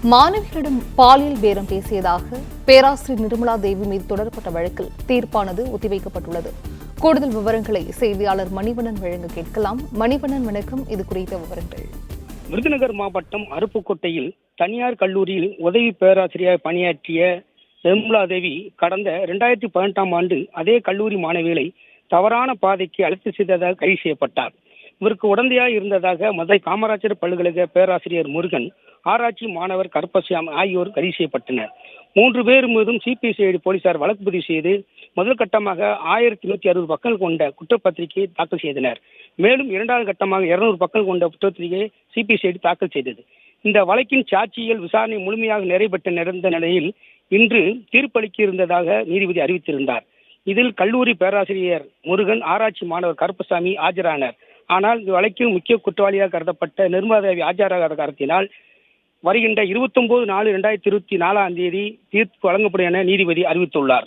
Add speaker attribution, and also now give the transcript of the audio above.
Speaker 1: மாணவிகளிடம் பாலியல் பேரம் பேசியதாக பேராசிரியர் நிர்மலா தேவி மீது தொடரப்பட்ட வழக்கில் தீர்ப்பானது ஒத்திவைக்கப்பட்டுள்ளது. கூடுதல் விவரங்களை செய்தியாளர் மணிவண்ணன் வழங்க கேட்கலாம். மணிவண்ணன், வணக்கம். இது குறித்த விவரங்கள்.
Speaker 2: விருதுநகர் மாவட்டம் அருப்புக்கோட்டையில் தனியார் கல்லூரியில் உதவி பேராசிரியர் பணியாற்றிய நிர்மலா தேவி கடந்த 2018ஆம் ஆண்டு அதே கல்லூரி மாணவிகளை தவறான பாதைக்கு அழைத்து சென்றதாக கைது செய்யப்பட்டார். இவருக்கு உடந்தையாக இருந்ததாக மதுரை காமராஜர் பல்கலைக்கழக பேராசிரியர் முருகன், ஆராய்ச்சி மாணவர் கருப்பசாமி ஆகியோர் கைது செய்யப்பட்டனர். 3 பேர் மீதும் சிபிசிஐடி போலீசார் வழக்கு பதிவு செய்து முதல் கட்டமாக 1160 பக்கங்கள் கொண்ட குற்றப்பத்திரிகையை தாக்கல் செய்தனர். மேலும் 2வது கட்டமாக 200 பக்கங்கள் கொண்ட குற்றப்பத்திரிகையை சிபிசிஐடி தாக்கல் செய்தது. இந்த வழக்கின் சாட்சியல் விசாரணை முழுமையாக நிறைவேற்ற நிலையில் இன்று தீர்ப்பளிக்க இருந்ததாக நீதிபதி அறிவித்திருந்தார். இதில் கல்லூரி பேராசிரியர் முருகன், ஆராய்ச்சி மாணவர் கருப்பசாமி ஆஜரானார். ஆனால் இந்த வழக்கில் முக்கிய குற்றவாளியாக கருதப்பட்ட நிர்மலா தேவி ஆஜராகாத காரணத்தினால் வருகின்ற 29/4/2024 தீர்ப்பு வழங்கப்படும் என நீதிபதி அறிவித்துள்ளார்.